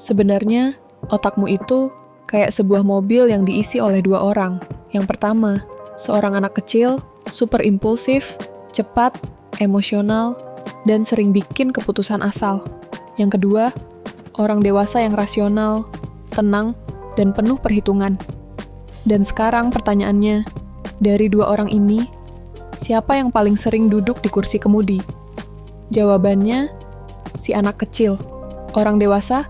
Sebenarnya, otakmu itu kayak sebuah mobil yang diisi oleh dua orang. Yang pertama, seorang anak kecil, super impulsif, cepat, emosional, dan sering bikin keputusan asal. Yang kedua, orang dewasa yang rasional, tenang, dan penuh perhitungan. Dan sekarang pertanyaannya, dari dua orang ini, siapa yang paling sering duduk di kursi kemudi? Jawabannya, si anak kecil. Orang dewasa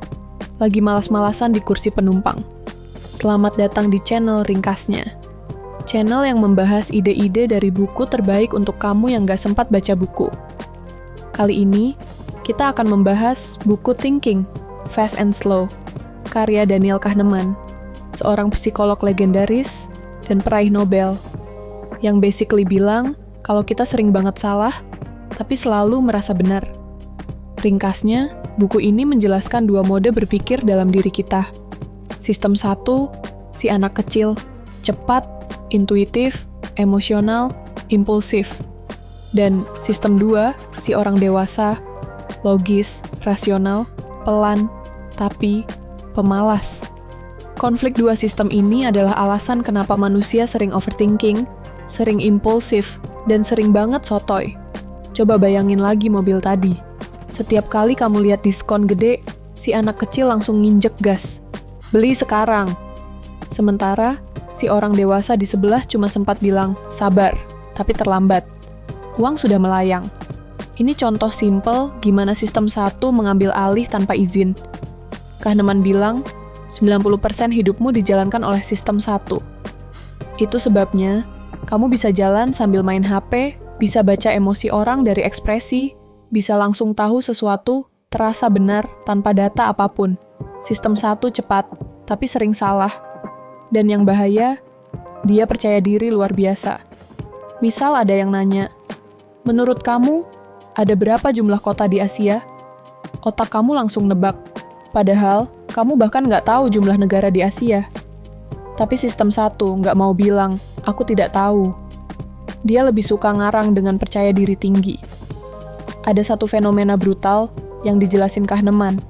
lagi malas-malasan di kursi penumpang. Selamat datang di channel Ringkasnya. Channel yang membahas ide-ide dari buku terbaik untuk kamu yang gak sempat baca buku. Kali ini, kita akan membahas buku Thinking, Fast and Slow, karya Daniel Kahneman, seorang psikolog legendaris dan peraih Nobel, yang basically bilang kalau kita sering banget salah, tapi selalu merasa benar. Ringkasnya, buku ini menjelaskan dua mode berpikir dalam diri kita. Sistem 1, si anak kecil, cepat, intuitif, emosional, impulsif. Dan sistem 2, si orang dewasa, logis, rasional, pelan, tapi pemalas. Konflik dua sistem ini adalah alasan kenapa manusia sering overthinking, sering impulsif, dan sering banget sotoy. Coba bayangin lagi mobil tadi. Setiap kali kamu lihat diskon gede, si anak kecil langsung nginjek gas. Beli sekarang. Sementara, si orang dewasa di sebelah cuma sempat bilang, sabar, tapi terlambat. Uang sudah melayang. Ini contoh simple gimana sistem 1 mengambil alih tanpa izin. Kahneman bilang, 90% hidupmu dijalankan oleh sistem 1. Itu sebabnya, kamu bisa jalan sambil main HP, bisa baca emosi orang dari ekspresi, bisa langsung tahu sesuatu terasa benar tanpa data apapun. Sistem 1 cepat, tapi sering salah. Dan yang bahaya, dia percaya diri luar biasa. Misal ada yang nanya, menurut kamu, ada berapa jumlah kota di Asia? Otak kamu langsung nebak. Padahal, kamu bahkan nggak tahu jumlah negara di Asia. Tapi sistem 1 nggak mau bilang, aku tidak tahu. Dia lebih suka ngarang dengan percaya diri tinggi. Ada satu fenomena brutal yang dijelasin Kahneman,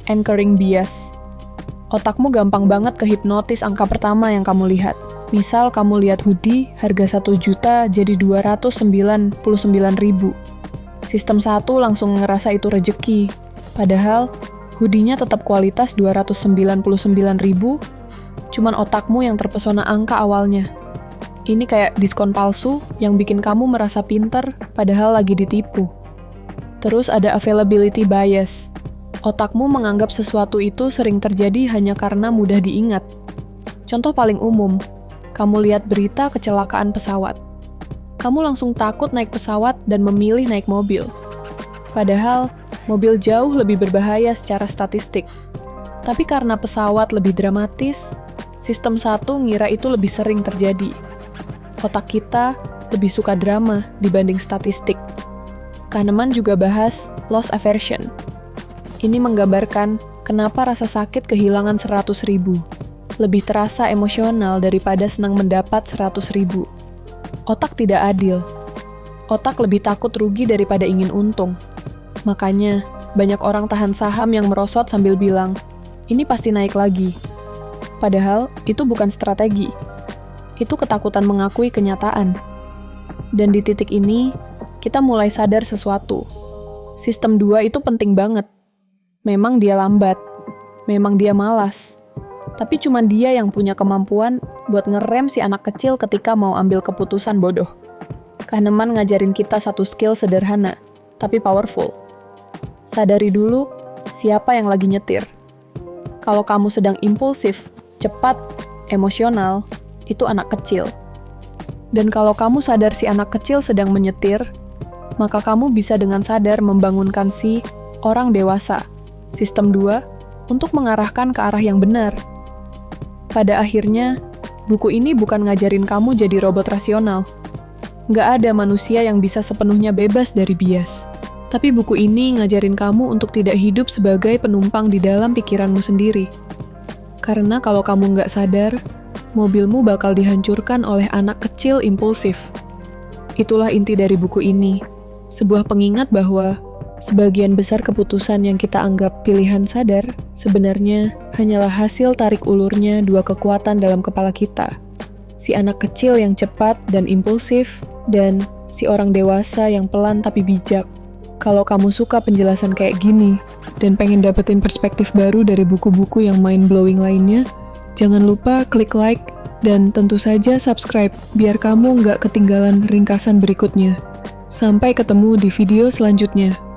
anchoring bias. Otakmu gampang banget kehipnotis angka pertama yang kamu lihat. Misal kamu lihat hoodie harga 1 juta jadi 299.000. Sistem 1 langsung ngerasa itu rejeki. Padahal hoodie-nya tetap kualitas 299.000, cuman otakmu yang terpesona angka awalnya. Ini kayak diskon palsu yang bikin kamu merasa pinter padahal lagi ditipu. Terus ada availability bias. Otakmu menganggap sesuatu itu sering terjadi hanya karena mudah diingat. Contoh paling umum, kamu lihat berita kecelakaan pesawat. Kamu langsung takut naik pesawat dan memilih naik mobil. Padahal, mobil jauh lebih berbahaya secara statistik. Tapi karena pesawat lebih dramatis, sistem 1 ngira itu lebih sering terjadi. Otak kita lebih suka drama dibanding statistik. Kahneman juga bahas loss aversion. Ini menggambarkan kenapa rasa sakit kehilangan 100.000 lebih terasa emosional daripada senang mendapat 100.000. Otak tidak adil. Otak lebih takut rugi daripada ingin untung. Makanya, banyak orang tahan saham yang merosot sambil bilang, ini pasti naik lagi. Padahal, itu bukan strategi. Itu ketakutan mengakui kenyataan. Dan di titik ini, kita mulai sadar sesuatu. Sistem 2 itu penting banget. Memang dia lambat. Memang dia malas. Tapi cuma dia yang punya kemampuan buat ngerem si anak kecil ketika mau ambil keputusan bodoh. Kahneman ngajarin kita satu skill sederhana, tapi powerful. Sadari dulu siapa yang lagi nyetir. Kalau kamu sedang impulsif, cepat, emosional, itu anak kecil. Dan kalau kamu sadar si anak kecil sedang menyetir, maka kamu bisa dengan sadar membangunkan si orang dewasa, sistem 2, untuk mengarahkan ke arah yang benar. Pada akhirnya, buku ini bukan ngajarin kamu jadi robot rasional. Nggak ada manusia yang bisa sepenuhnya bebas dari bias. Tapi buku ini ngajarin kamu untuk tidak hidup sebagai penumpang di dalam pikiranmu sendiri. Karena kalau kamu nggak sadar, mobilmu bakal dihancurkan oleh anak kecil impulsif. Itulah inti dari buku ini. Sebuah pengingat bahwa Sebagian besar keputusan yang kita anggap pilihan sadar sebenarnya hanyalah hasil tarik ulurnya dua kekuatan dalam kepala kita. Si anak kecil yang cepat dan impulsif, dan si orang dewasa yang pelan tapi bijak. Kalau kamu suka penjelasan kayak gini, dan pengen dapetin perspektif baru dari buku-buku yang mind-blowing lainnya, jangan lupa klik like, dan tentu saja subscribe, biar kamu nggak ketinggalan ringkasan berikutnya. Sampai ketemu di video selanjutnya.